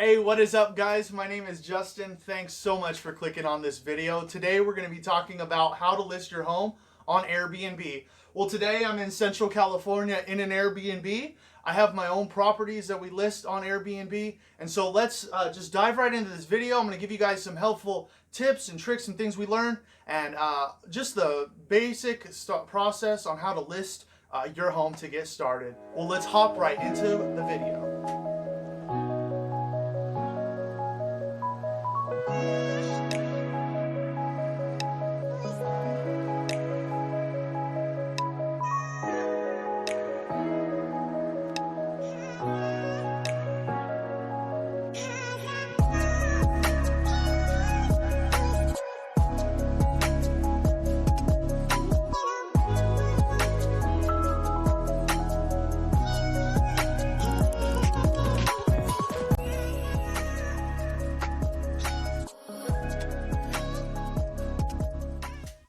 Hey, what is up, guys? My name is Justin. Thanks so much for clicking on this video. Today we're going to be talking about how to list your home on Airbnb. Well, today I'm in Central California in an Airbnb. I have my own properties that we list on Airbnb. And so let's just dive right into this video. I'm going to give you guys some helpful tips and tricks and things we learned, and just the basic process on how to list your home to get started. Well, let's hop right into the video.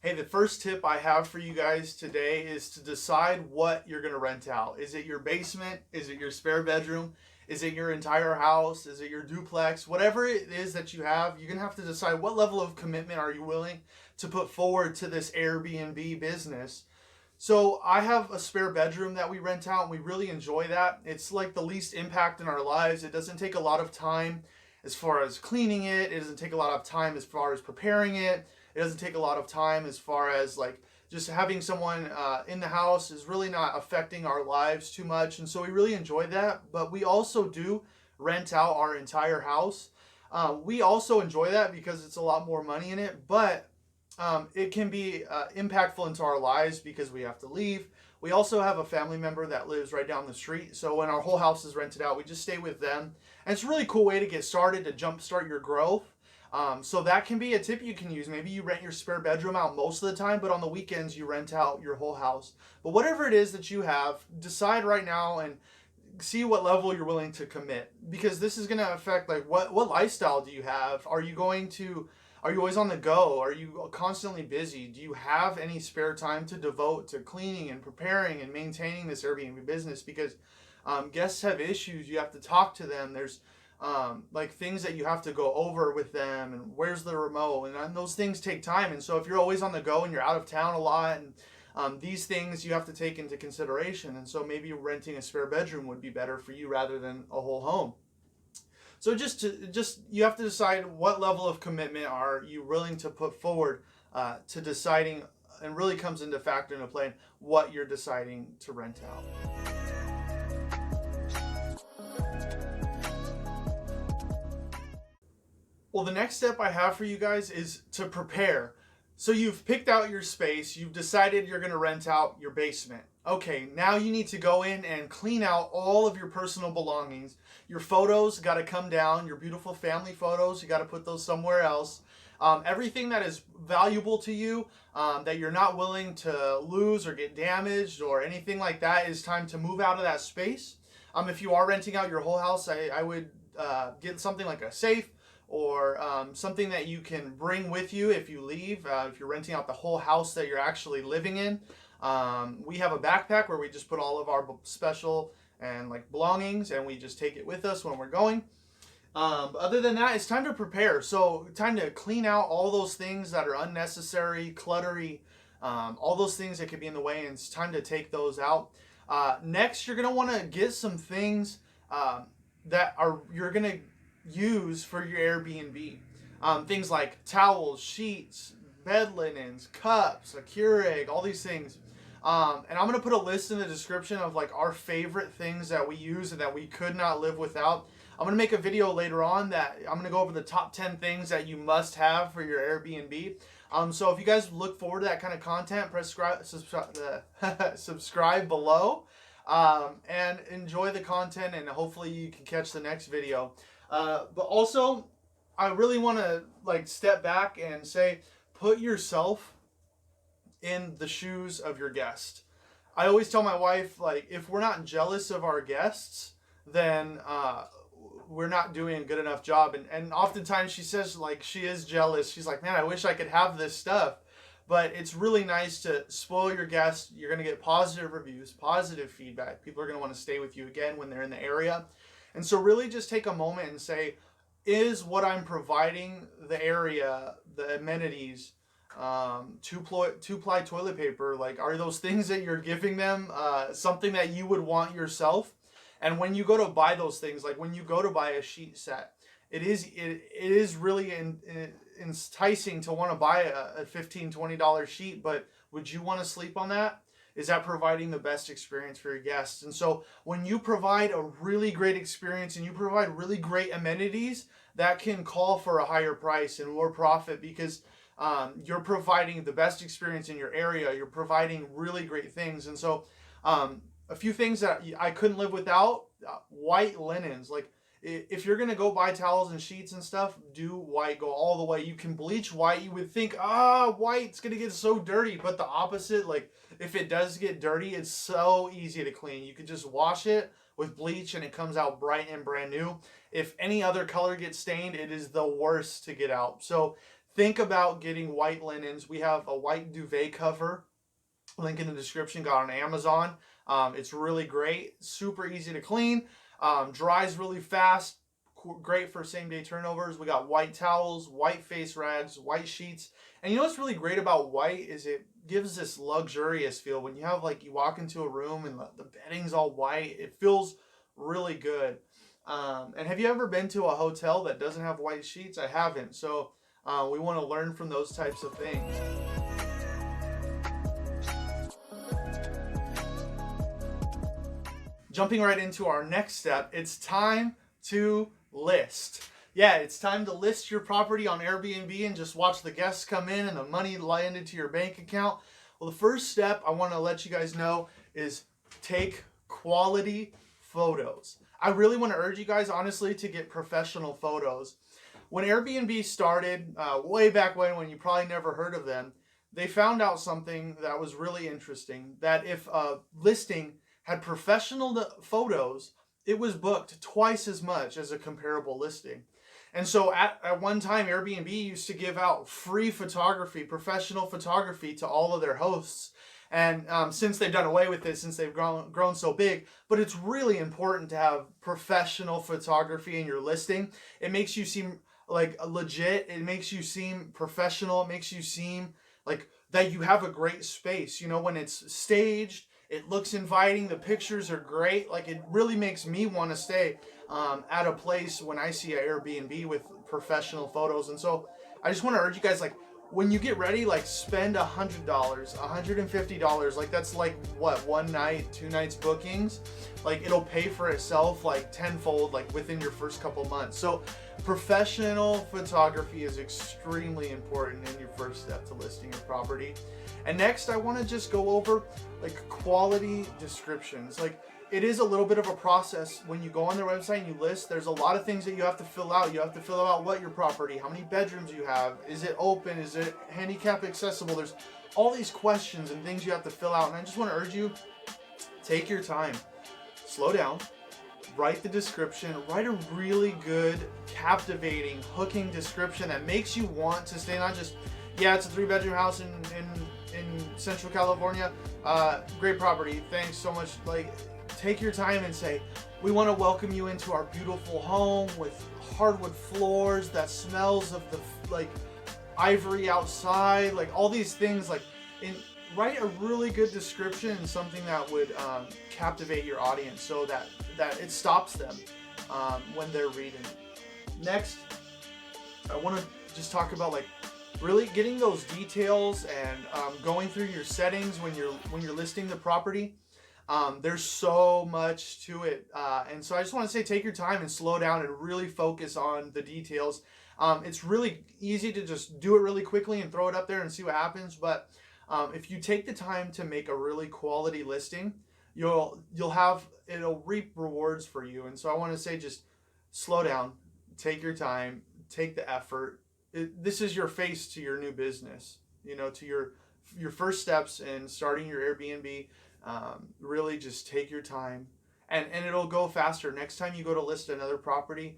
Hey, the first tip I have for you guys today is to decide what you're going to rent out. Is it your basement? Is it your spare bedroom? Is it your entire house? Is it your duplex? Whatever it is that you have, you're going to have to decide what level of commitment are you willing to put forward to this Airbnb business. So I have a spare bedroom that we rent out, and we really enjoy that. It's like the least impact in our lives. It doesn't take a lot of time as far as cleaning it. It doesn't take a lot of time as far as preparing it. It doesn't take a lot of time as far as like just having someone in the house is really not affecting our lives too much. And so we really enjoy that. But we also do rent out our entire house. We also enjoy that because it's a lot more money in it, but it can be impactful into our lives because we have to leave. We also have a family member that lives right down the street. So when our whole house is rented out, we just stay with them. And it's a really cool way to get started, to jumpstart your growth. So that can be a tip you can use. Maybe you rent your spare bedroom out most of the time, but on the weekends you rent out your whole house. But whatever it is that you have, decide right now and see what level you're willing to commit, because this is going to affect like what lifestyle do you have? Are you always on the go? Are you constantly busy? Do you have any spare time to devote to cleaning and preparing and maintaining this Airbnb business? Because guests have issues. You have to talk to them. There's like things that you have to go over with them, and where's the remote, and those things take time. And so if you're always on the go and you're out of town a lot, and these things you have to take into consideration. And so maybe renting a spare bedroom would be better for you rather than a whole home. So just you have to decide what level of commitment are you willing to put forward to deciding, and really comes into factor into play what you're deciding to rent out. Well, the next step I have for you guys is to prepare. So you've picked out your space, you've decided you're going to rent out your basement. Okay, now you need to go in and clean out all of your personal belongings. Your photos got to come down, your beautiful family photos, you got to put those somewhere else. Everything that is valuable to you, that you're not willing to lose or get damaged or anything like that, is time to move out of that space. If you are renting out your whole house, I would get something like a safe, or something that you can bring with you if you leave. If you're renting out the whole house that you're actually living in, we have a backpack where we just put all of our special and like belongings, and we just take it with us when we're going. Other than that, it's time to prepare. So time to clean out all those things that are unnecessary, cluttery, all those things that could be in the way, and it's time to take those out. Next, you're gonna want to get some things that you're gonna use for your Airbnb. Things like towels, sheets, bed linens, cups, a Keurig, all these things. And I'm going to put a list in the description of like our favorite things that we use and that we could not live without. I'm going to make a video later on that I'm going to go over the top 10 things that you must have for your Airbnb. So if you guys look forward to that kind of content, press subscribe below, and enjoy the content, and hopefully you can catch the next video. But also, I really want to like step back and say, put yourself in the shoes of your guest. I always tell my wife, like, if we're not jealous of our guests, then we're not doing a good enough job. And oftentimes she says like she is jealous. She's like, man, I wish I could have this stuff. But it's really nice to spoil your guests. You're going to get positive reviews, positive feedback. People are going to want to stay with you again when they're in the area. And so really just take a moment and say, is what I'm providing the area, the amenities, two-ply toilet paper, like, are those things that you're giving them something that you would want yourself? And when you go to buy those things, like when you go to buy a sheet set, it is really enticing to want to buy a $15-$20 sheet, but would you want to sleep on that? Is that providing the best experience for your guests? And so when you provide a really great experience and you provide really great amenities, that can call for a higher price and more profit, because you're providing the best experience in your area. You're providing really great things. And so a few things that I couldn't live without, white linens. Like, if you're going to go buy towels and sheets and stuff, do white, go all the way. You can bleach white. You would think, white's going to get so dirty, but the opposite, like, if it does get dirty, it's so easy to clean. You can just wash it with bleach and it comes out bright and brand new. If any other color gets stained, it is the worst to get out. So think about getting white linens. We have a white duvet cover, link in the description, got on Amazon. It's really great, super easy to clean, dries really fast, great for same day turnovers. We got white towels, white face rags, white sheets. And you know what's really great about white is it gives this luxurious feel. When you have, like, you walk into a room and the bedding's all white, it feels really good. And have you ever been to a hotel that doesn't have white sheets? I haven't. So we want to learn from those types of things. Jumping right into our next step, it's time to list. Yeah, it's time to list your property on Airbnb and just watch the guests come in and the money land into your bank account. Well, the first step I want to let you guys know is take quality photos. I really want to urge you guys, honestly, to get professional photos. When Airbnb started, way back when you probably never heard of them, they found out something that was really interesting, that if a listing had professional photos, it was booked twice as much as a comparable listing. And so at one time, Airbnb used to give out free photography, professional photography, to all of their hosts. And since they've done away with it, since they've grown so big, but it's really important to have professional photography in your listing. It makes you seem like legit. It makes you seem professional. It makes you seem like that you have a great space. You know, when it's staged, it looks inviting. The pictures are great. Like, it really makes me want to stay at a place when I see an Airbnb with professional photos. And so I just want to urge you guys, like, when you get ready, like, spend $100, $150. Like, that's like, what, 1 night, 2 nights bookings? Like, it'll pay for itself like tenfold, like, within your first couple months. So professional photography is extremely important in your first step to listing your property. And next, I want to just go over, like, quality descriptions. Like, it is a little bit of a process when you go on their website and you list. There's a lot of things that you have to fill out. You have to fill out what your property, how many bedrooms you have, is it open, is it handicap accessible? There's all these questions and things you have to fill out. And I just want to urge you, take your time, slow down, write the description, write a really good, captivating, hooking description that makes you want to stay, not just, yeah, it's a 3-bedroom house in Central California, great property, thanks so much. Like, take your time and say, we want to welcome you into our beautiful home with hardwood floors that smells of the, like, ivory outside, like, all these things. Like, write a really good description and something that would captivate your audience, so that it stops them when they're reading. Next, I want to just talk about, like, really getting those details and going through your settings when you're listing the property. There's so much to it, and so I just want to say, take your time and slow down and really focus on the details. It's really easy to just do it really quickly and throw it up there and see what happens, but if you take the time to make a really quality listing, it'll reap rewards for you. And so I want to say, just slow down, take your time, take the effort. This is your face to your new business, you know, to your first steps in starting your Airbnb. Really just take your time, and it'll go faster. Next time you go to list another property,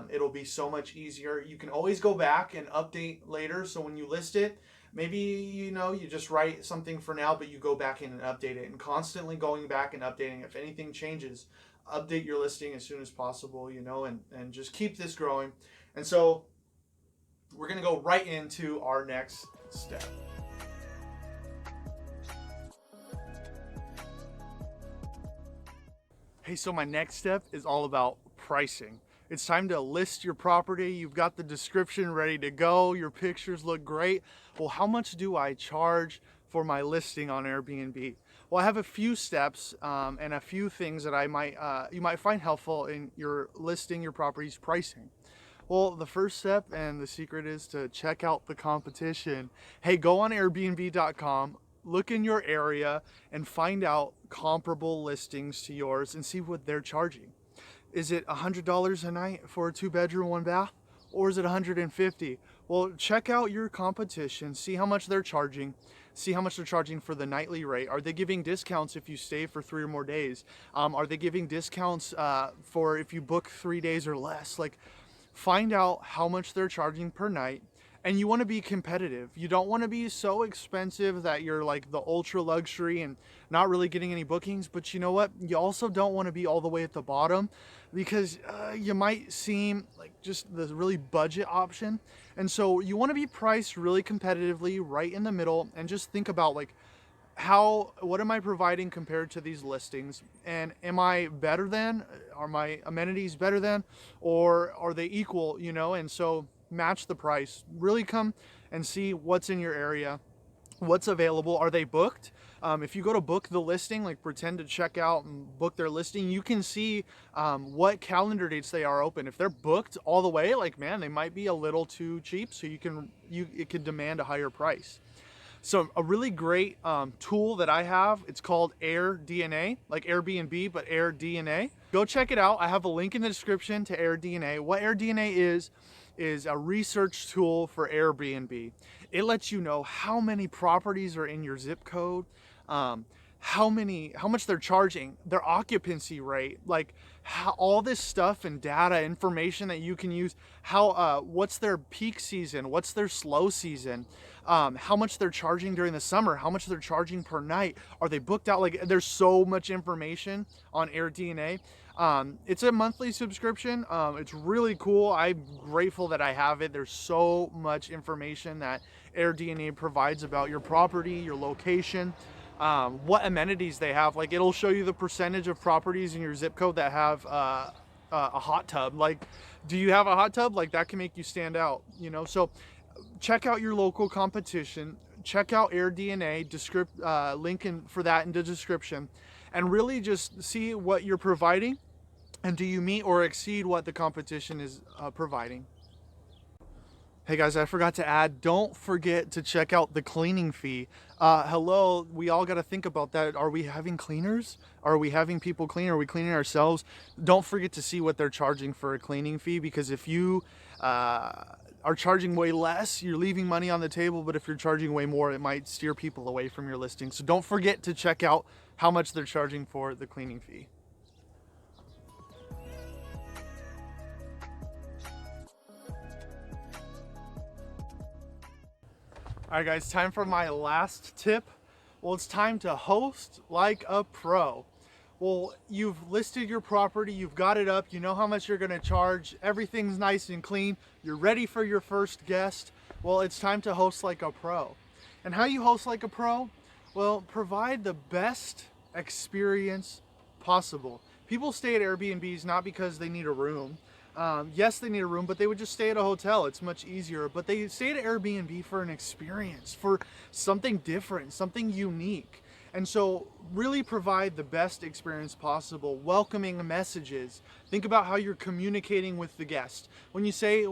it'll be so much easier. You can always go back and update later. So when you list it, maybe, you know, you just write something for now, but you go back in and update it, and constantly going back and updating. If anything changes, update your listing as soon as possible, you know, and just keep this growing. And so we're going to go right into our next step. Hey, so my next step is all about pricing. It's time to list your property. You've got the description ready to go. Your pictures look great. Well, how much do I charge for my listing on Airbnb? Well, I have a few steps and a few things that you might find helpful in your listing your property's pricing. Well, the first step and the secret is to check out the competition. Hey, go on Airbnb.com, look in your area and find out comparable listings to yours and see what they're charging. Is it $100 a night for a 2-bedroom, 1-bath? Or is it $150? Well, check out your competition, see how much they're charging, see how much they're charging for the nightly rate. Are they giving discounts if you stay for 3 or more days? Are they giving discounts for if you book 3 days or less? Like, find out how much they're charging per night. And you want to be competitive. You don't want to be so expensive that you're like the ultra luxury and not really getting any bookings. But you know what? You also don't want to be all the way at the bottom, because you might seem like just the really budget option. And so you want to be priced really competitively right in the middle, and just think about like, what am I providing compared to these listings? And am I better than? Are my amenities better than? Or are they equal, you know? And so match the price. Really come and see what's in your area, what's available. Are they booked? If you go to book the listing, like pretend to check out and book their listing, you can see what calendar dates they are open. If they're booked all the way, like, man, they might be a little too cheap, so it could demand a higher price. So a really great tool that I have, it's called AIRDNA, like Airbnb, but AIRDNA. Go check it out. I have a link in the description to AIRDNA. What AIRDNA is a research tool for Airbnb. It lets you know how many properties are in your zip code, how much they're charging, their occupancy rate, like all this stuff and data information that you can use. What's their peak season? What's their slow season? How much they're charging during the summer, how much they're charging per night. Are they booked out? Like, there's so much information on AirDNA. It's a monthly subscription. It's really cool. I'm grateful that I have it. There's so much information that AirDNA provides about your property, your location, what amenities they have. Like, it'll show you the percentage of properties in your zip code that have a hot tub. Like, do you have a hot tub? Like, that can make you stand out, you know? So check out your local competition, check out AirDNA, link for that in the description, and really just see what you're providing, and do you meet or exceed what the competition is providing. Hey guys, I forgot to add, don't forget to check out the cleaning fee. Hello, we all got to think about that. Are we having cleaners? Are we having people clean? Are we cleaning ourselves? Don't forget to see what they're charging for a cleaning fee, because if you are charging way less, you're leaving money on the table, but if you're charging way more, it might steer people away from your listing. So don't forget to check out how much they're charging for the cleaning fee. All right guys, time for my last tip. Well, it's time to host like a pro. Well, you've listed your property, you've got it up, you know how much you're gonna charge, everything's nice and clean, you're ready for your first guest. Well, it's time to host like a pro. And how you host like a pro? Well, provide the best experience possible. People stay at Airbnbs not because they need a room. Yes, they need a room, but they would just stay at a hotel. It's much easier. But they stay at Airbnb for an experience, for something different, something unique. And so really provide the best experience possible, welcoming messages. Think about how you're communicating with the guest. When you say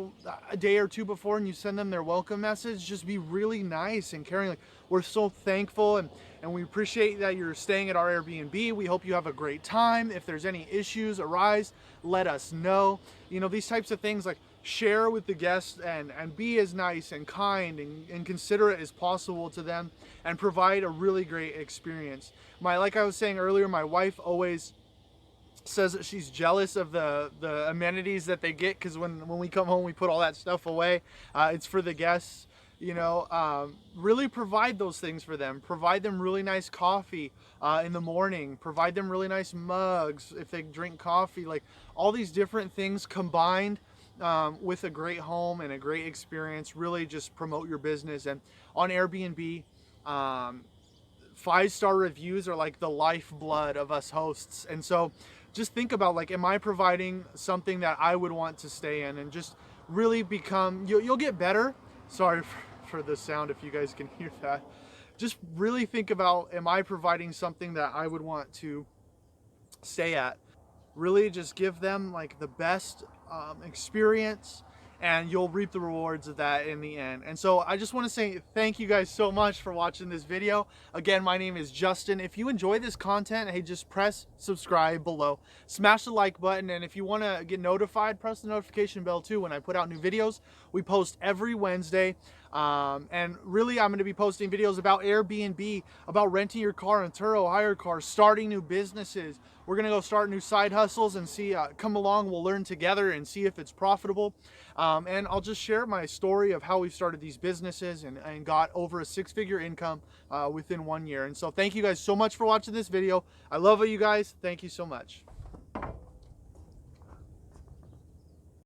a day or two before and you send them their welcome message, just be really nice and caring. Like, we're so thankful and we appreciate that you're staying at our Airbnb. We hope you have a great time. If there's any issues arise, let us know. You know, these types of things, like, share with the guests and be as nice and kind and considerate as possible to them, and provide a really great experience. Like I was saying earlier, my wife always says that she's jealous of the amenities that they get, because when we come home, we put all that stuff away. It's for the guests. Really provide those things for them. Provide them really nice coffee in the morning. Provide them really nice mugs if they drink coffee. Like all these different things combined with a great home and a great experience really just promote your business. And on Airbnb, 5-star reviews are like the lifeblood of us hosts. And so just think about, like, am I providing something that I would want to stay in? And just really become, you'll get better. Sorry for the sound if you guys can hear that. Just really think about, am I providing something that I would want to stay at? Really just give them like the best experience, and you'll reap the rewards of that in the end. And so I just want to say thank you guys so much for watching this video. Again, my name is Justin. If you enjoy this content, hey, just press subscribe below, smash the like button, and if you want to get notified, press the notification bell too when I put out new videos. We post every Wednesday. And really, I'm going to be posting videos about Airbnb, about renting your car in Turo, hire cars, starting new businesses. We're going to go start new side hustles and see, come along, we'll learn together and see if it's profitable. And I'll just share my story of how we started these businesses and got over a 6-figure income within 1 year. And so thank you guys so much for watching this video. I love you guys. Thank you so much.